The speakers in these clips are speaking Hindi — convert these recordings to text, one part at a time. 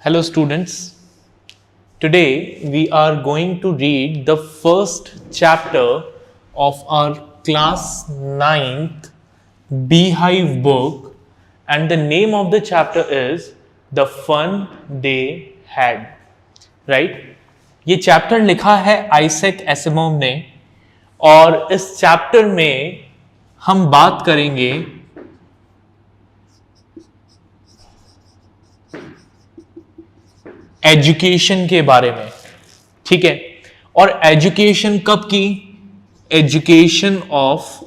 Hello students, today we are going to read the first chapter of our class 9th Beehive book, and the name of the chapter is The Fun They Had. Right? ये चैप्टर लिखा है आइजैक एसिमोव ने, और इस चैप्टर में हम बात करेंगे एजुकेशन के बारे में. ठीक है, और एजुकेशन कब की? एजुकेशन ऑफ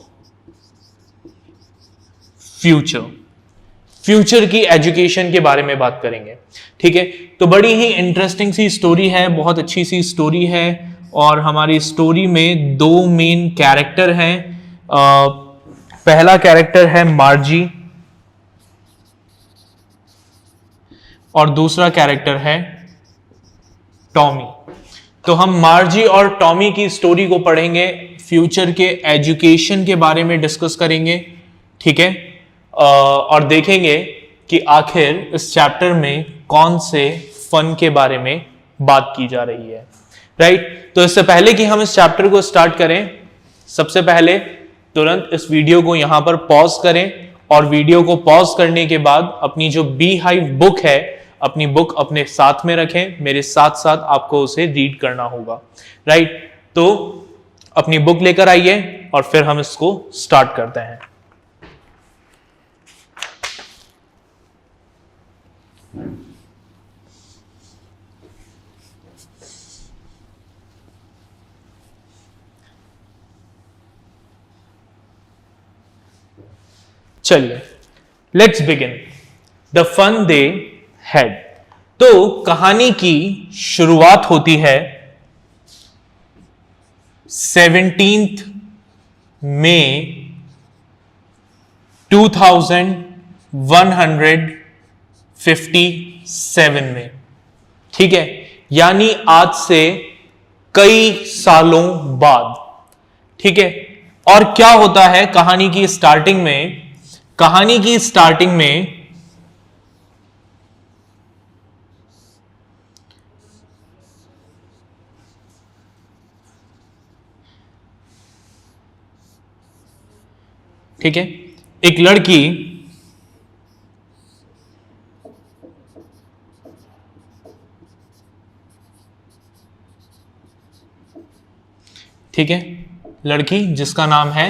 फ्यूचर की एजुकेशन के बारे में बात करेंगे. ठीक है, तो बड़ी ही इंटरेस्टिंग सी स्टोरी है, बहुत अच्छी सी स्टोरी है, और हमारी स्टोरी में दो मेन कैरेक्टर हैं. पहला कैरेक्टर है मार्जी और दूसरा कैरेक्टर है टॉमी. तो हम मार्जी और टॉमी की स्टोरी को पढ़ेंगे, फ्यूचर के एजुकेशन के बारे में डिस्कस करेंगे. ठीक है, और देखेंगे कि आखिर इस चैप्टर में कौन से फन के बारे में बात की जा रही है. राइट, तो इससे पहले कि हम इस चैप्टर को स्टार्ट करें, सबसे पहले तुरंत इस वीडियो को यहां पर पॉज करें, और वीडियो को पॉज करने के बाद अपनी जो बीहाइव बुक है, अपनी बुक अपने साथ में रखें. मेरे साथ साथ आपको उसे रीड करना होगा. राइट, तो अपनी बुक लेकर आइए और फिर हम इसको स्टार्ट करते हैं. चलिए, let's begin. The fun they had. तो कहानी की शुरुआत होती है 17 मई 2157 में. ठीक है, यानी आज से कई सालों बाद. ठीक है, और क्या होता है कहानी की स्टार्टिंग में? कहानी की स्टार्टिंग में ठीक है, एक लड़की ठीक है, लड़की जिसका नाम है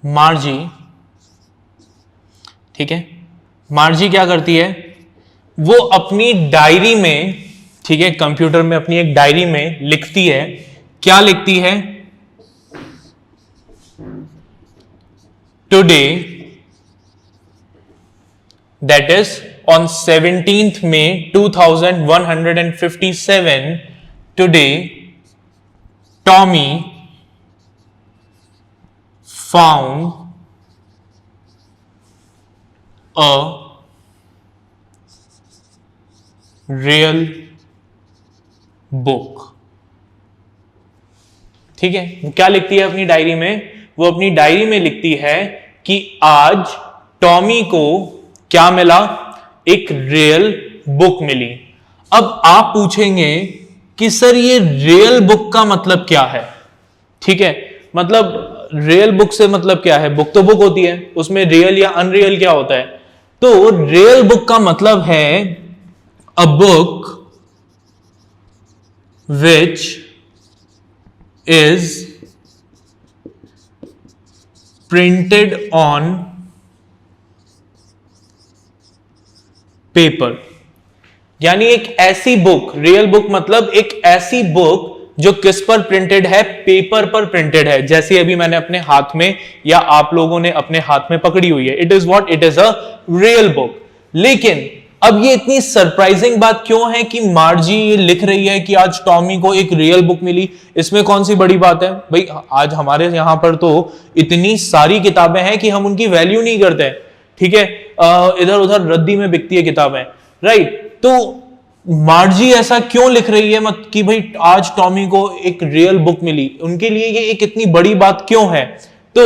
मार्जी. ठीक है, मार्जी क्या करती है? वो अपनी डायरी में, ठीक है, कंप्यूटर में अपनी एक डायरी में लिखती है. क्या लिखती है? Today, that is on 17th May 2157, today Tommy found a real book. ठीक है, वो क्या लिखती है अपनी डायरी में? वो अपनी डायरी में लिखती है कि आज टॉमी को क्या मिला? एक रियल बुक मिली. अब आप पूछेंगे कि सर ये रियल बुक का मतलब क्या है? ठीक है, मतलब रियल बुक से मतलब क्या है? बुक तो बुक होती है, उसमें रियल या अनरियल क्या होता है? तो रियल बुक का मतलब है a book which is printed on paper. यानी एक ऐसी बुक, रियल बुक मतलब एक ऐसी बुक जो किस पर प्रिंटेड है? पेपर पर प्रिंटेड है. जैसे अभी मैंने अपने हाथ में या आप लोगों ने अपने हाथ में पकड़ी हुई है. It is what? It is a real book. लेकिन अब ये इतनी सरप्राइजिंग बात क्यों है कि मार्जी ये लिख रही है कि आज टॉमी को एक रियल बुक मिली? इसमें कौन सी बड़ी बात है भाई? आज हमारे यहां पर तो इतनी सारी किताबें हैं कि हम उनकी वैल्यू नहीं करते. ठीक है, इधर उधर रद्दी में बिकती है किताबें. राइट, तो मार्जी ऐसा क्यों लिख रही है मत कि भाई आज टॉमी को एक रियल बुक मिली? उनके लिए ये एक इतनी बड़ी बात क्यों है? तो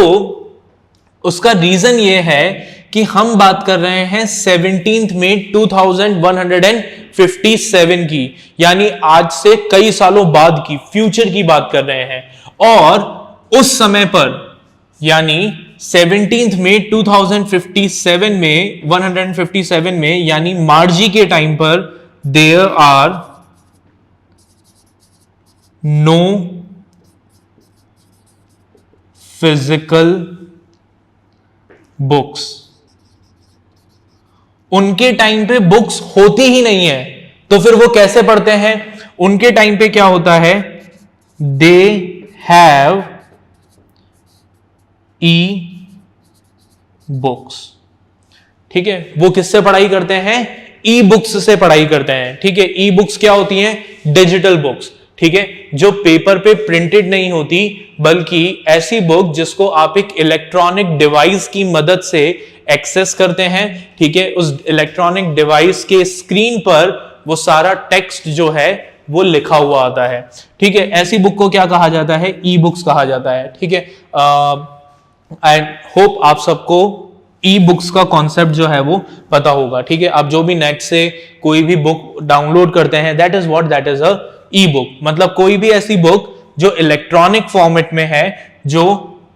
उसका रीजन ये है कि हम बात कर रहे हैं 17 मई 2157 की, यानी आज से कई सालों बाद की, फ्यूचर की बात कर रहे हैं। और उस समय पर यानी 17 मई 2057 में 157 में यानी मार्जी के टाइम पर there are no physical books. उनके टाइम पे बुक्स होती ही नहीं है, तो फिर वो कैसे पढ़ते हैं? उनके टाइम पे क्या होता है? They have e books. ठीक है, वो किससे पढ़ाई करते हैं? ई बुक्स से पढ़ाई करते हैं। ठीक है, ई बुक्स क्या होती हैं? Digital books. ठीक है, जो पेपर पे प्रिंटेड नहीं होती, बल्कि ऐसी बुक जिसको आप एक इलेक्ट्रॉनिक डिवाइस की मदद से एक्सेस करते हैं। ठीक है, उस इलेक्ट्रॉनिक डिवाइस के स्क्रीन पर वो सारा टेक्स्ट जो है वो लिखा हुआ आता है। ठीक है, ऐसी बुक को क्या कहा जाता है? ई बुक्स कहा जाता है। ठीक है, आई होप आप सबको ई बुक्स का कॉन्सेप्ट जो है वो पता होगा। ठीक है, आप जो भी नेट से कोई भी बुक डाउनलोड करते हैं, that is what, that is a E book. मतलब कोई भी ऐसी बुक जो इलेक्ट्रॉनिक फॉर्मेट में है, जो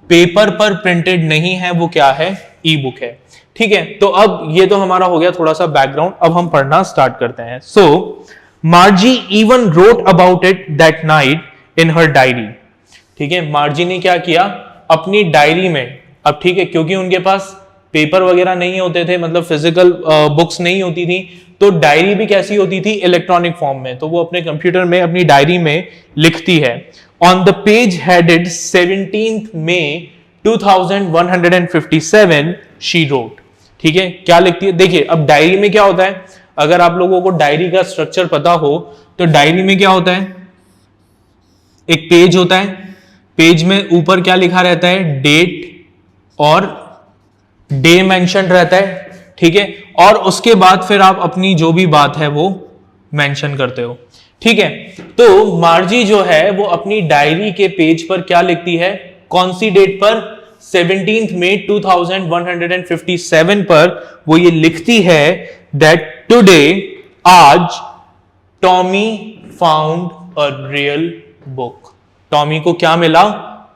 पेपर पर प्रिंटेड नहीं है, वो क्या है? ई बुक है। ठीक है, तो अब ये तो हमारा हो गया थोड़ा सा बैकग्राउंड। अब हम पढ़ना स्टार्ट करते हैं। So Margie even wrote about it that night in her diary. ठीक है, मार्जी ने क्या किया? अपनी डायरी में, अब ठीक है, क्योंकि उनके पास पेपर वगैरह नहीं होते थे, मतलब फिजिकल बुक्स नहीं होती थी, तो डायरी भी कैसी होती थी? इलेक्ट्रॉनिक फॉर्म में। तो वो अपने कंप्यूटर में, अपनी डायरी में लिखती है। On the page headed 17 May 2157 she wrote. ठीक है, क्या लिखती है? देखिए, अब डायरी में क्या होता है, अगर आप लोगों को डायरी का स्ट्रक्चर पता हो, तो डायरी में क्या होता है? एक पेज होता है, पेज में ऊपर क्या लिखा रहता है? डेट और डे मेंशन रहता है। ठीक है, और उसके बाद फिर आप अपनी जो भी बात है वो मेंशन करते हो। ठीक है, तो मार्जी जो है वो अपनी डायरी के पेज पर क्या लिखती है? कौन सी डेट पर? 17 मई 2157 पर वो ये लिखती है दैट टुडे, आज, Tommy found a real book. Tommy को क्या मिला?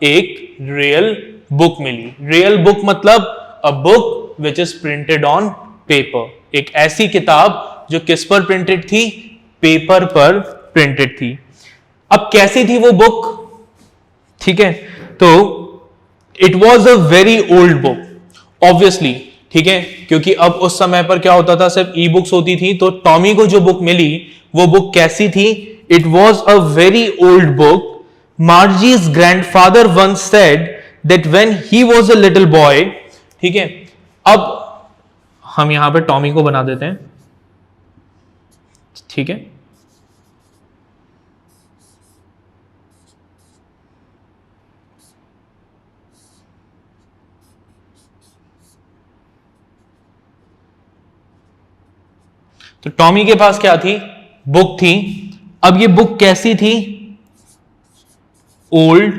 एक रियल बुक मिली। रियल बुक मतलब a book which is printed on paper. एक ऐसी किताब जो किस पर प्रिंटेड थी? पेपर पर प्रिंटेड थी। अब कैसी थी वो बुक? ठीक है, तो it was a very old book, obviously. ठीक है, क्योंकि अब उस समय पर क्या होता था? सिर्फ ई बुक्स होती थी। तो टॉमी को जो बुक मिली, वो बुक कैसी थी? It was a very old book. Margie's grandfather once said that when he was a little boy. ठीक है, अब हम यहां पे टॉमी को बना देते हैं। ठीक है, तो टॉमी के पास क्या थी? बुक थी। अब ये बुक कैसी थी? ओल्ड,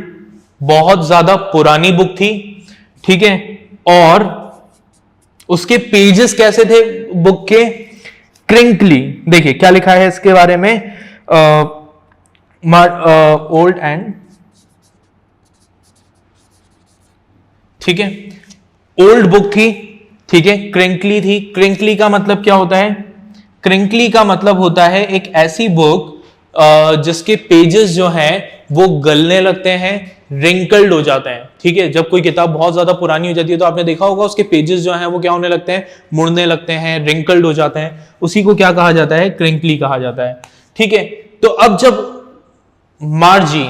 बहुत ज्यादा पुरानी बुक थी। ठीक है, और उसके पेजेस कैसे थे बुक के? क्रिंकली। देखिए क्या लिखा है इसके बारे में? ओल्ड एंड, ठीक है, ओल्ड बुक थी। ठीक है, क्रिंकली थी। क्रिंकली का मतलब क्या होता है? क्रिंकली का मतलब होता है एक ऐसी बुक जिसके पेजेस जो हैं वो गलने लगते हैं, रिंकल्ड हो जाते हैं। ठीक है, जब कोई किताब बहुत ज्यादा पुरानी हो जाती है तो आपने देखा होगा उसके पेजेस जो हैं वो क्या होने लगते हैं? मुड़ने लगते हैं, रिंकल्ड हो जाते हैं। उसी को क्या कहा जाता है? क्रिंकली कहा जाता है। ठीक है, तो अब जब मार्जी,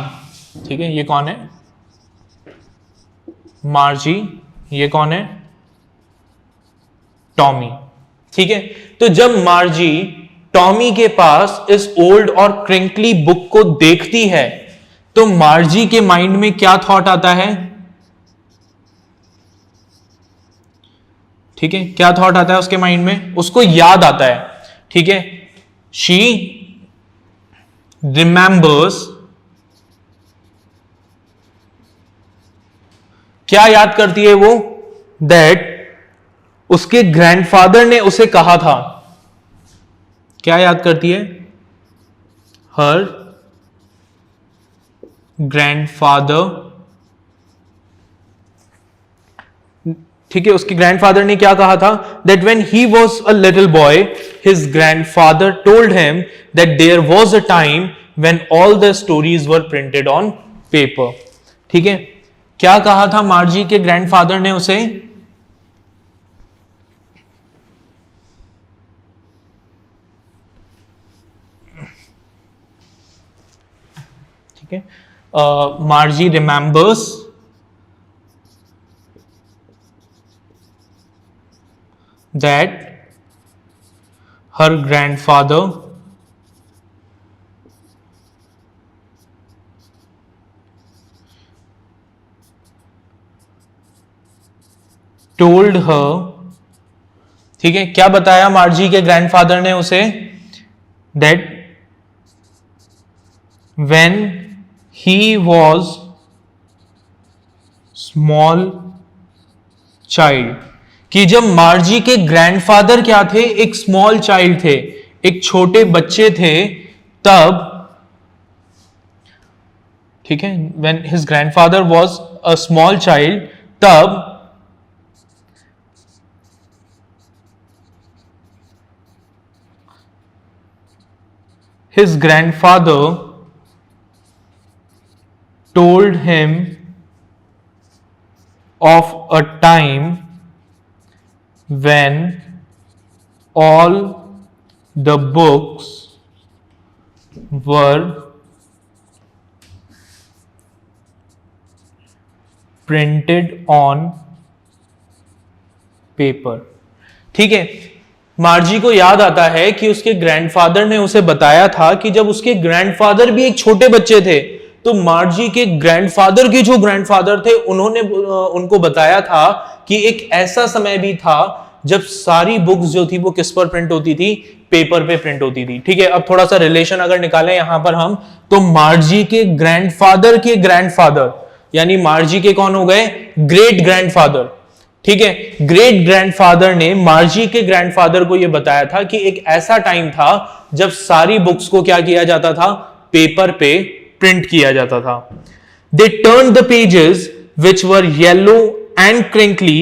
ठीक है, ये कौन है? मार्जी, ये कौन है? टॉमी। ठीक है, तो जब मार्जी टॉमी के पास इस ओल्ड और क्रिंकली बुक को देखती है, तो मार्जी के माइंड में क्या थॉट आता है? ठीक है, क्या थॉट आता है उसके माइंड में? उसको याद आता है। ठीक है, शी रिमेंबर्स, क्या याद करती है वो? दैट उसके ग्रैंडफादर ने उसे कहा था, क्या याद करती है? हर ग्रैंडफादर, ठीक है, उसके ग्रैंडफादर ने क्या कहा था? That when he was a little boy his grandfather told him that there was a time when all the stories were printed on paper. ठीक है, क्या कहा था मार्जी के ग्रैंडफादर ने उसे? ठीक है, मार्जी remembers that her grandfather told her, ठीक है, क्या बताया मार्जी के ग्रैंडफादर ने उसे? that when he was small child, कि जब मार्जी के ग्रैंडफादर क्या थे? एक स्मॉल चाइल्ड थे, एक छोटे बच्चे थे तब, ठीक है, when his grandfather was a small child, तब his grandfather told him of a time when all the books were printed on paper। ठीक है, मार्जी को याद आता है कि उसके ग्रैंडफादर ने उसे बताया था कि जब उसके ग्रैंडफादर भी एक छोटे बच्चे थे तो मार्जी के ग्रैंडफादर के जो ग्रैंडफादर थे उन्होंने उनको बताया था कि एक ऐसा समय भी था जब सारी बुक्स जो थी वो किस पर प्रिंट होती थी? पेपर पे प्रिंट होती थी। ठीक है, अब थोड़ा सा रिलेशन अगर निकालें यहां पर हम, तो मार्जी के ग्रैंडफादर यानी मार्जी के कौन हो गए? Great grandfather. ठीक है, ग्रेट ग्रैंडफादर ने मार्जी के ग्रैंडफादर को यह बताया था कि एक ऐसा टाइम था जब सारी बुक्स को क्या किया जाता था? पेपर पे प्रिंट किया जाता था। They turned the pages which were yellow and crinkly,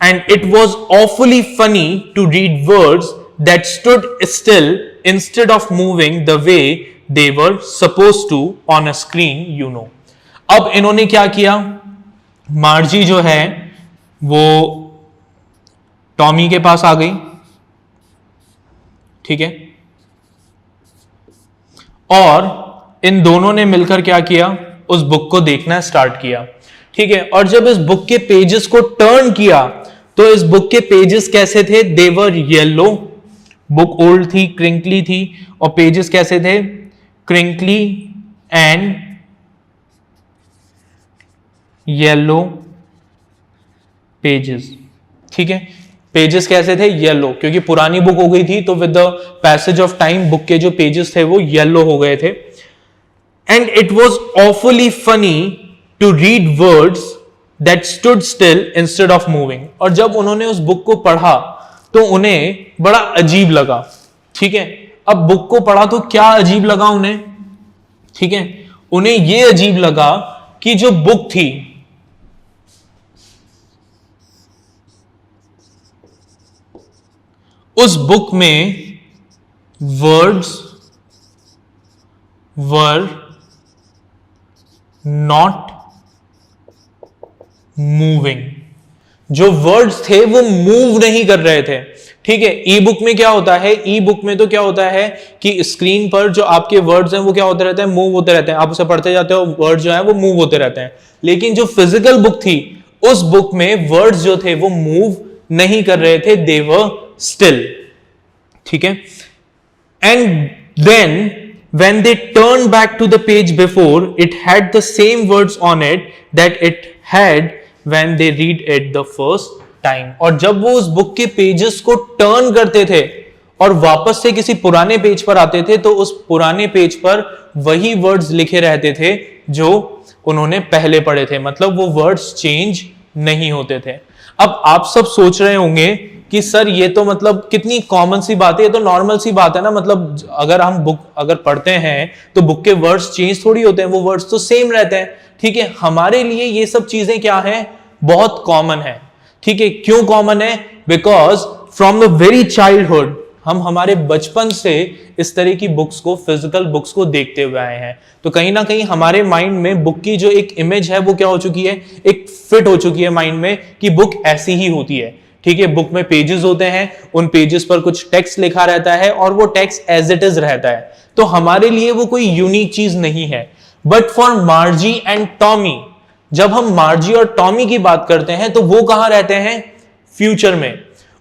and it was awfully funny to read words that stood still instead of moving the way they were supposed to on a screen, you know। अब इन्होंने क्या किया? मार्जी जो है वो टॉमी के पास आ गई, ठीक है, और इन दोनों ने मिलकर क्या किया? उस बुक को देखना स्टार्ट किया। ठीक है, और जब इस बुक के पेजेस को टर्न किया तो इस बुक के पेजेस कैसे थे? दे वर येलो, बुक ओल्ड थी, क्रिंकली थी, और पेजेस कैसे थे? Crinkly and yellow pages. ठीक है, पेजेस कैसे थे? येलो, क्योंकि पुरानी बुक हो गई थी तो with the passage of time book के जो पेजेस थे वो येलो हो गए थे। And it was awfully funny to read words that stood still instead of moving। और जब उन्होंने उस बुक को पढ़ा तो उन्हें बड़ा अजीब लगा। ठीक है, अब बुक को पढ़ा तो क्या अजीब लगा उन्हें? ठीक है, उन्हें यह अजीब लगा कि जो बुक थी उस बुक में वर्ड्स वर नॉट मूविंग, जो वर्ड्स थे वो मूव नहीं कर रहे थे। ठीक है, ई बुक में क्या होता है? ई बुक में तो क्या होता है कि स्क्रीन पर जो आपके वर्ड्स हैं वो क्या होते रहते हैं? मूव होते रहते हैं, आप उसे पढ़ते जाते हो, वर्ड जो है वो मूव होते रहते हैं। लेकिन जो फिजिकल बुक थी उस बुक में वर्ड्स जो थे वो मूव नहीं कर रहे थे, दे वर स्टिल। ठीक है, and then when they turned back to the page before, it had the same words on it that it had when they read it the first time। और जब वो उस बुक के पेजेस को टर्न करते थे और वापस से किसी पुराने पेज पर आते थे तो उस पुराने पेज पर वही वर्ड्स लिखे रहते थे जो उन्होंने पहले पढ़े थे, मतलब वो वर्ड्स चेंज नहीं होते थे। अब आप सब सोच रहे होंगे कि सर ये तो मतलब कितनी कॉमन सी बात है, ये तो नॉर्मल सी बात है ना, मतलब अगर हम बुक अगर पढ़ते हैं तो बुक के वर्ड्स चेंज थोड़ी होते हैं, वो वर्ड्स तो सेम रहते हैं। ठीक है, हमारे लिए ये सब चीजें क्या है, बहुत कॉमन है। ठीक है, क्यों कॉमन है? Because from the very childhood हम हमारे बचपन से इस तरह की बुक्स को, फिजिकल बुक्स को देखते हुए आए हैं। तो कहीं ना कहीं हमारे माइंड में बुक की जो एक इमेज है वो क्या हो चुकी है, एक फिट हो चुकी है माइंड में कि बुक ऐसी ही होती है। ठीक है, बुक में पेजेस होते हैं, उन पेजेस पर कुछ टेक्स्ट लिखा रहता है और वो टेक्स्ट एज इट इज रहता है। तो हमारे लिए वो कोई यूनिक चीज नहीं है। बट फॉर मार्जी एंड टॉमी, जब हम मार्जी और टॉमी की बात करते हैं तो वो कहां रहते हैं, फ्यूचर में।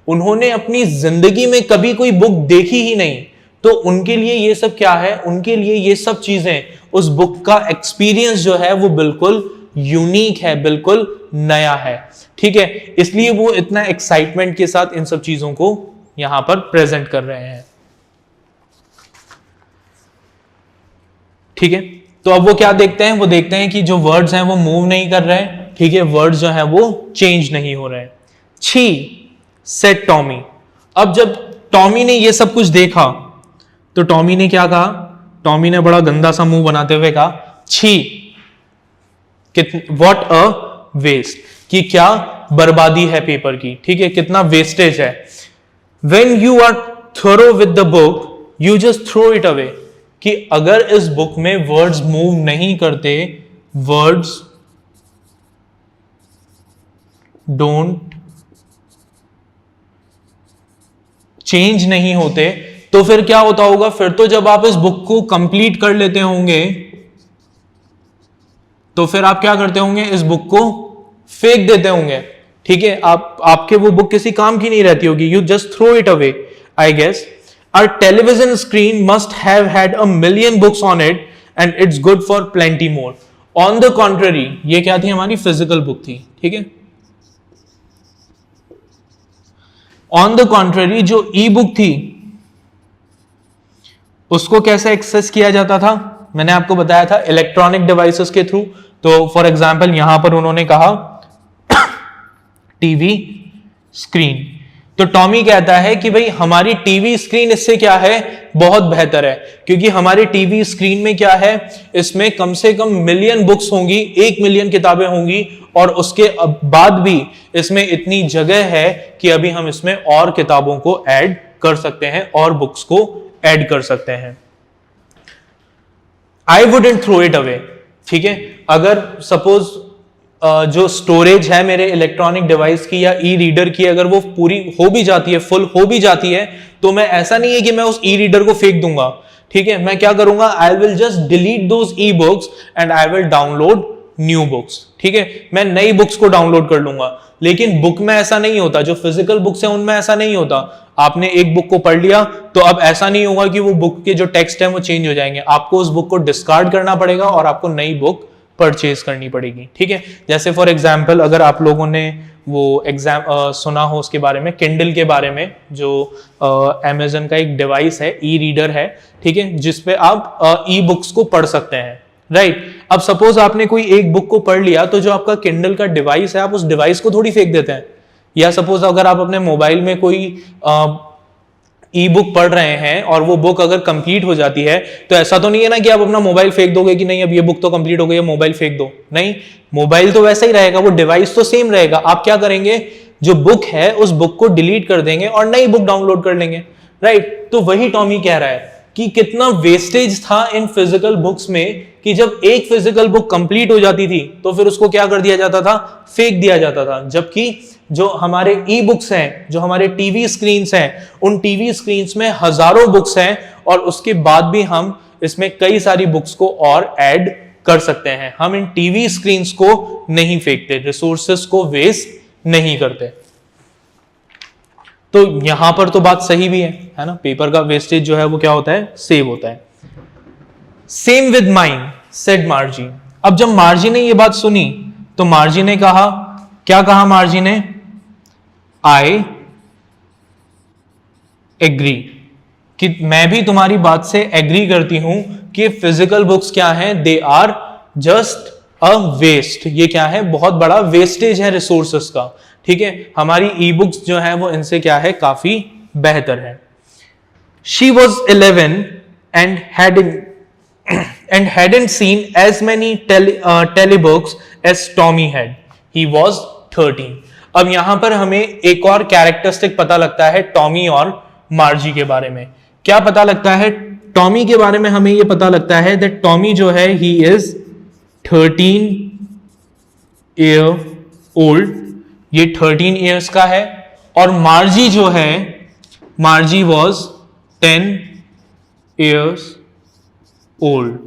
उन्होंने अपनी जिंदगी में कभी कोई बुक देखी ही नहीं, तो उनके लिए ये सब क्या है, उनके लिए ये सब चीजें, उस बुक का एक्सपीरियंस जो है वो बिल्कुल यूनिक है, बिल्कुल नया है। ठीक है, इसलिए वो इतना एक्साइटमेंट के साथ इन सब चीजों को यहां पर प्रेजेंट कर रहे हैं। ठीक है, तो अब वो क्या देखते हैं, वो देखते हैं कि जो वर्ड्स हैं वो मूव नहीं कर रहे हैं। ठीक है, वर्ड्स जो हैं वो चेंज नहीं हो रहे हैं। छी सेड टॉमी। अब जब टॉमी ने ये सब कुछ देखा तो टॉमी ने क्या कहा, टॉमी ने बड़ा गंदा सा मुंह बनाते हुए कहा, छी, व्हाट अ वेस्ट, कि क्या बर्बादी है पेपर की। ठीक है, कितना वेस्टेज है। When you are thorough with the book, you just throw it away, कि अगर इस बुक में वर्ड्स मूव नहीं करते, वर्ड्स डोंट चेंज नहीं होते, तो फिर क्या होता होगा, फिर तो जब आप इस बुक को कंप्लीट कर लेते होंगे तो फिर आप क्या करते होंगे, इस बुक को फेंक देते होंगे। ठीक है, आपके वो बुक किसी काम की नहीं रहती होगी, you just throw it away. I guess our television screen must have had a million books on it and it's good for plenty more. On the contrary, ये क्या थी, हमारी फिजिकल बुक थी। ठीक है, ऑन द कॉन्ट्ररी जो ई बुक थी उसको कैसे एक्सेस किया जाता था, मैंने आपको बताया था इलेक्ट्रॉनिक डिवाइसेस के थ्रू। तो फॉर एग्जांपल यहां पर उन्होंने कहा टीवी स्क्रीन, तो टॉमी कहता है कि भाई हमारी टीवी स्क्रीन इससे क्या है, बहुत बेहतर है, क्योंकि हमारी टीवी स्क्रीन में क्या है, इसमें कम से कम मिलियन बुक्स होंगी, 1 मिलियन किताबें होंगी, और उसके बाद भी इसमें इतनी जगह है कि अभी हम इसमें और किताबों को ऐड कर सकते हैं और बुक्स को ऐड कर सकते हैं। I wouldn't throw it away. ठीक है, अगर सपोज जो स्टोरेज है मेरे इलेक्ट्रॉनिक डिवाइस की या ई रीडर की, अगर वो पूरी हो भी जाती है, फुल हो भी जाती है, तो मैं ऐसा नहीं है कि मैं उस ई रीडर को फेंक दूंगा। ठीक है, मैं क्या करूंगा, I will just delete those e books and I will download new books. ठीक है, मैं नई बुक्स को डाउनलोड कर लूंगा। लेकिन बुक में ऐसा नहीं होता, जो फिजिकल बुक्स है उनमें ऐसा नहीं होता। आपने एक बुक को पढ़ लिया तो अब ऐसा नहीं होगा कि वो बुक के जो टेक्स्ट है वो चेंज हो जाएंगे, आपको उस बुक को डिस्कार्ड करना पड़ेगा और आपको नई बुक परचेज करनी पड़ेगी। ठीक है, जैसे फॉर एग्जाम्पल अगर आप लोगों ने वो एग्जाम सुना हो उसके बारे में, किंडल के बारे में, जो अमेज़न का एक डिवाइस है, ई रीडर है। ठीक है, जिसपे आप ई बुक्स को पढ़ सकते हैं। राइट, अब सपोज आपने कोई एक बुक को पढ़ लिया तो जो आपका किंडल का डिवाइस है, आप उस डिवाइस को थोड़ी फेंक देते हैं। या सपोज अगर आप अपने मोबाइल में कोई ई बुक पढ़ रहे हैं और वो बुक अगर कंप्लीट हो जाती है, तो ऐसा तो नहीं है ना कि आप अपना मोबाइल फेंक दोगे कि नहीं अब ये बुक तो कंप्लीट हो गई है, मोबाइल फेंक दो। नहीं, मोबाइल तो वैसा ही रहेगा, वो डिवाइस तो सेम रहेगा। आप क्या करेंगे, जो बुक है उस बुक को डिलीट कर देंगे और नई बुक डाउनलोड कर लेंगे। राइट, तो वही टॉमी कह रहा है कि कितना वेस्टेज था इन फिजिकल बुक्स में, कि जब एक फिजिकल बुक कंप्लीट हो जाती थी तो फिर उसको क्या कर दिया जाता था, फेंक दिया जाता था। जबकि जो हमारे ई बुक्स हैं, जो हमारे टीवी स्क्रीन्स हैं, उन टीवी स्क्रीन्स में हजारों बुक्स हैं और उसके बाद भी हम इसमें कई सारी बुक्स को और ऐड कर सकते हैं। हम इन टीवी स्क्रीन्स को नहीं फेंकते, रिसोर्सेस को वेस्ट नहीं करते। तो यहां पर तो बात सही भी है ना, पेपर का वेस्टेज जो है वो क्या होता है, सेव होता है। Same with mine said मार्जी। अब जब मार्जी ने ये बात सुनी तो मार्जी ने कहा, क्या कहा मार्जी ने, आई एग्री, कि मैं भी तुम्हारी बात से एग्री करती हूं कि फिजिकल बुक्स क्या हैं, they are just a waste. ये क्या है, बहुत बड़ा वेस्टेज है रिसोर्सेस का। ठीक है, हमारी ई बुक्स जो है वो इनसे क्या है, काफी बेहतर है। She was 11 and hadn't seen as many telebooks as Tommy had. He was 13. अब यहां पर हमें एक और कैरेक्टरिस्टिक पता लगता है टॉमी और मार्जी के बारे में। क्या पता लगता है टॉमी के बारे में? हमें यह पता लगता है दैट टॉमी जो है ही इज 13 ईयर ओल्ड, ये 13 ईयर्स का है। और मार्जी जो है, मार्जी वॉज 10 ईयर्स ओल्ड।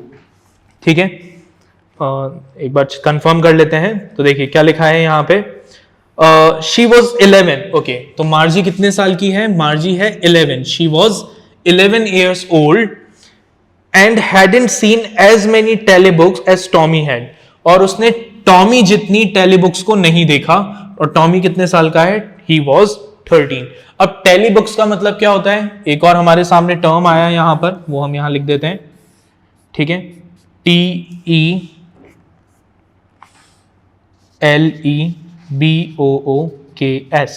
ठीक है, एक बार कंफर्म कर लेते हैं। तो देखिए क्या लिखा है यहां पे, शी वॉज 11। ओके, तो मार्जी कितने साल की है? मार्जी है 11। She was 11 years old and hadn't seen as many telebooks as Tommy had. और उसने टॉमी जितनी टेलीबुक्स को नहीं देखा। और टॉमी कितने साल का है? He was 13। अब टेलीबुक्स का मतलब क्या होता है? एक और हमारे सामने टर्म आया यहां पर, वो हम यहां लिख देते हैं। ठीक है, TELEBOOKS,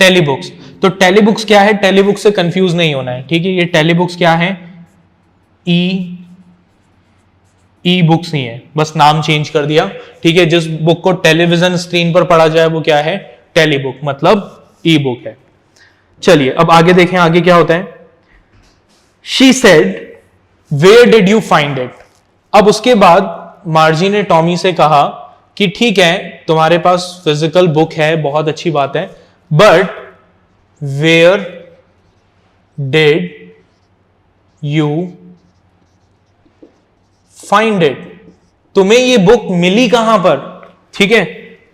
टेलीबुक्स। तो टेलीबुक्स क्या है? टेलीबुक्स से कंफ्यूज नहीं होना है। ठीक है, ये टेलीबुक्स क्या है? ई बुक्स नहीं है, बस नाम चेंज कर दिया। ठीक है, जिस बुक को टेलीविजन स्क्रीन पर पढ़ा जाए वो क्या है? टेलीबुक, मतलब ई बुक है। चलिए अब आगे देखें, आगे क्या होता है। She said where did you find it. अब उसके बाद मार्जी ने टॉमी से कहा कि ठीक है, तुम्हारे पास फिजिकल बुक है, बहुत अच्छी बात है, but where did you find it, तुम्हें ये बुक मिली कहां पर? ठीक है,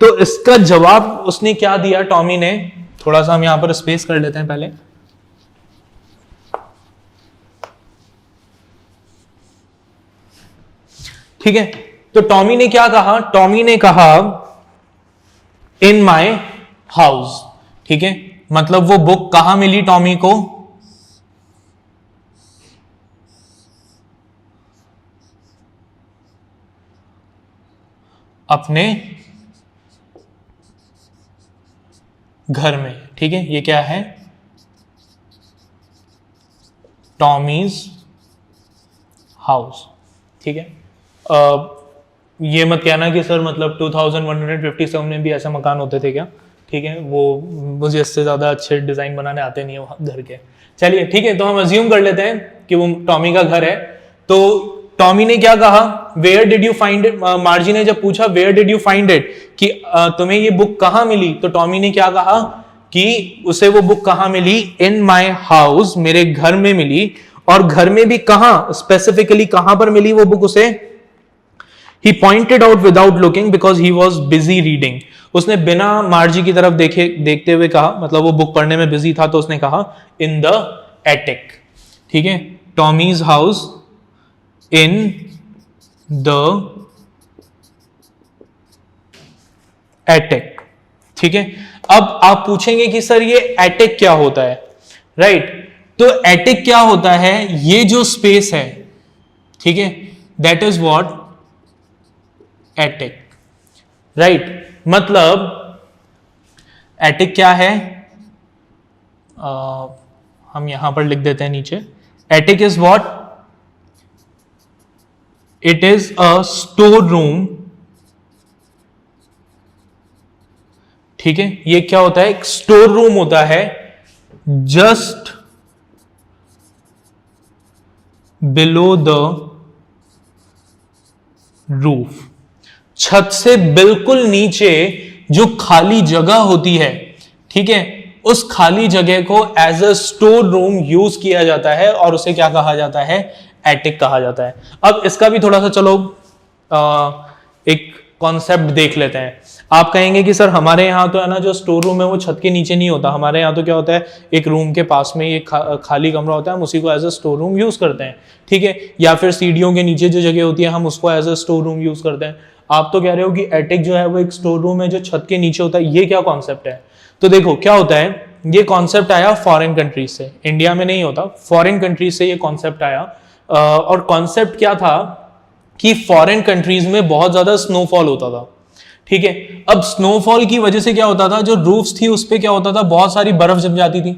तो इसका जवाब उसने क्या दिया टॉमी ने, थोड़ा सा हम यहां पर स्पेस कर लेते हैं पहले। ठीक है, तो टॉमी ने क्या कहा? टॉमी ने कहा इन माई हाउस। ठीक है, मतलब वो बुक कहां मिली टॉमी को? अपने घर में। ठीक है, ये क्या है? Tommy's house. ठीक है, ये मत कहना कि सर मतलब 2157 में भी ऐसे मकान होते थे क्या? ठीक है, वो मुझे इससे ज्यादा अच्छे डिजाइन बनाने आते नहीं है घर के। चलिए ठीक है, तो हम अज्यूम कर लेते हैं कि वो टॉमी का घर है। तो टॉमी ने क्या कहा? Where did you find it. Margie ने जब पूछा where did you find it, कि तुम्हें ये बुक कहां मिली, तो टॉमी ने क्या कहा कि उसे वो बुक कहां मिली? इन माई हाउस, मेरे घर में मिली। और घर में भी कहां, स्पेसिफिकली कहां पर मिली वो बुक उसे? He pointed out without looking because he was busy reading. उसने बिना मार्जी की तरफ देखते हुए कहा, मतलब वो बुक पढ़ने में बिजी था, तो उसने कहा इन द एटिक। ठीक है, Tommy's house in the attic. ठीक है, अब आप पूछेंगे कि सर ये एटिक क्या होता है, राइट? तो एटिक क्या होता है? ये जो स्पेस है, ठीक है, that is what attic, right? मतलब एटिक क्या है? हम यहां पर लिख देते हैं नीचे। Attic is what? It is a store room. ठीक है, ये क्या होता है? एक स्टोर रूम होता है जस्ट बिलो द रूफ। छत से बिल्कुल नीचे जो खाली जगह होती है, ठीक है, उस खाली जगह को as a store room use किया जाता है और उसे क्या कहा जाता है? एटिक कहा जाता है। अब इसका भी थोड़ा सा चलो एक कॉन्सेप्ट देख लेते हैं। आप कहेंगे कि सर हमारे यहाँ तो है ना, जो स्टोर रूम है वो छत के नीचे नहीं होता, हमारे यहाँ तो क्या होता है, एक रूम के पास में एक खाली कमरा होता है, हम उसी को as a store room use करते हैं। ठीक है, या फिर सीढ़ियों के नीचे जो जगह होती है हम उसको as a store room use करते हैं। आप तो कह रहे हो कि एटिक जो है वो एक स्टोर रूम है जो छत के नीचे होता है, ये क्या कॉन्सेप्ट है? तो देखो क्या होता है, ये कॉन्सेप्ट आया फॉरेन कंट्रीज से, इंडिया में नहीं होता, फॉरेन कंट्रीज से ये कॉन्सेप्ट आया। और कॉन्सेप्ट क्या था कि फॉरेन कंट्रीज में बहुत ज्यादा स्नोफॉल होता था। ठीक है। अब स्नोफॉल की वजह से क्या होता था, जो रूफ्स थी उस पे क्या होता था, बहुत सारी बर्फ जम जाती थी।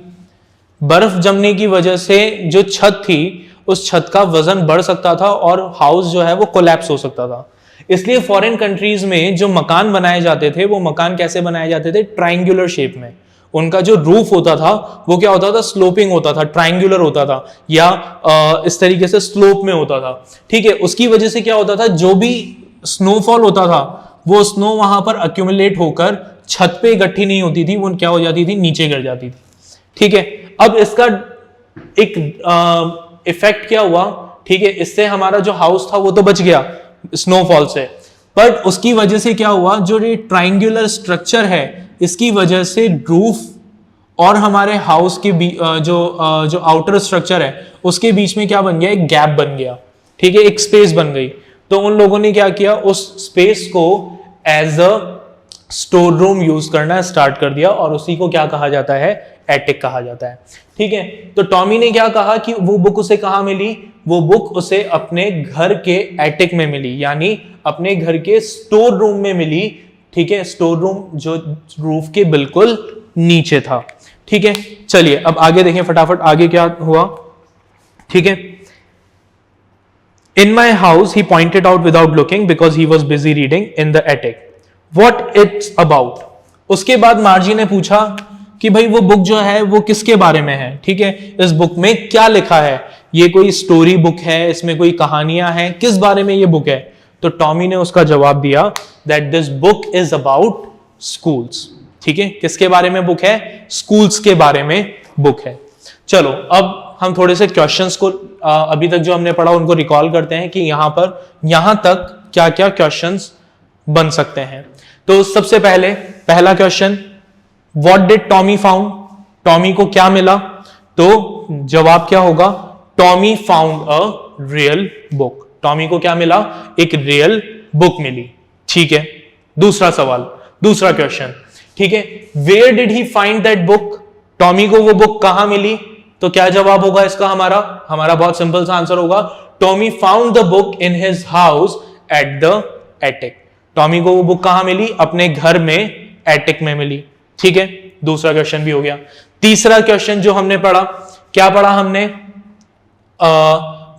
बर्फ जमने की वजह से जो छत थी उस छत का वजन बढ़ सकता था और हाउस जो है वो कोलैप्स हो सकता था। इसलिए फॉरेन कंट्रीज में जो मकान बनाए जाते थे वो मकान कैसे बनाए जाते थे, ट्रायंगुलर शेप में। उनका जो रूफ होता था वो क्या होता था, स्लोपिंग होता था, ट्रायंगुलर होता था, या इस तरीके से स्लोप में होता था। ठीक है। उसकी वजह से क्या होता था, जो भी स्नोफॉल होता था वो स्नो वहां पर अक्यूमुलेट होकर छत पे इकट्ठी नहीं होती थी, वो क्या हो जाती थी, नीचे गिर जाती थी। ठीक है। अब इसका एक इफेक्ट क्या हुआ, ठीक है, इससे हमारा जो हाउस था वो तो बच गया स्नोफॉल से, बट उसकी वजह से क्या हुआ, जो ये ट्रायंगुलर स्ट्रक्चर है इसकी वजह से रूफ और हमारे हाउस के जो आउटर स्ट्रक्चर है उसके बीच में क्या बन गया, एक गैप बन गया। ठीक है, एक स्पेस बन गई। तो उन लोगों ने क्या किया, उस स्पेस को as a store room use करना स्टार्ट कर दिया और उसी को क्या कहा जाता है, एटिक कहा जाता है। ठीक है। तो टॉमी ने क्या कहा कि वो बुक उसे कहां मिली, वो बुक उसे अपने घर के एटिक में मिली, यानी अपने घर के स्टोर रूम में मिली। ठीक है, स्टोर रूम जो रूफ के बिल्कुल नीचे था। ठीक है, चलिए अब आगे देखें फटाफट, आगे क्या हुआ। ठीक है, in my house he pointed out without looking because he was busy reading in the attic what it's about। उसके बाद मार्जी ने पूछा कि भाई वो बुक जो है वो किसके बारे में है। ठीक है, इस बुक में क्या लिखा है, ये कोई स्टोरी बुक है, इसमें कोई कहानियां हैं, किस बारे में ये बुक है। तो टॉमी ने उसका जवाब दिया that this book is about schools. ठीक है, किसके बारे में बुक है, स्कूल्स के बारे में बुक है। चलो अब हम थोड़े से क्वेश्चंस को अभी तक जो हमने पढ़ा उनको रिकॉल करते हैं कि यहां तक क्या क्या क्वेश्चंस बन सकते हैं। तो सबसे पहले पहला question, what did Tommy found, Tommy को क्या मिला। तो जवाब क्या होगा, Tommy found a real book. Tommy को क्या मिला, एक रियल बुक मिली। ठीक है, दूसरा सवाल, दूसरा क्वेश्चन। ठीक है, where did he find that book, Tommy को वो बुक कहां मिली। तो क्या जवाब होगा इसका, हमारा बहुत सिंपल सा आंसर होगा, Tommy found the book in his house at the attic. Tommy को वो बुक कहां मिली, अपने घर में एटिक में मिली। ठीक है, दूसरा क्वेश्चन भी हो गया। तीसरा क्वेश्चन जो हमने पढ़ा, क्या पढ़ा हमने,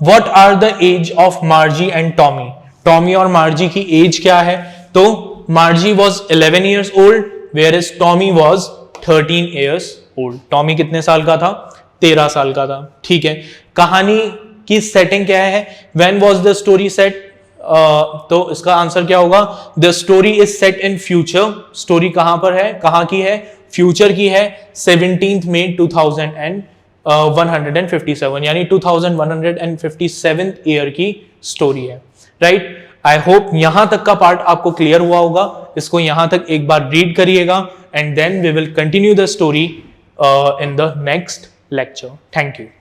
what are the age of Margie and Tommy. Tommy और मार्जी की एज क्या है। तो Margie was 11 years old whereas Tommy was 13 years old। टॉमी कितने साल का था, 13 साल का था। ठीक है, कहानी की सेटिंग क्या है, when was the story set. तो इसका आंसर क्या होगा, the story is set in future. Story कहां पर है, कहां की है, फ्यूचर की है। 17 मई 2157 यानी 2157 ईयर की स्टोरी है। राइट, आई होप यहां तक का पार्ट आपको क्लियर हुआ होगा। इसको यहां तक एक बार रीड करिएगा and then we will continue the story in the next lecture. Thank you.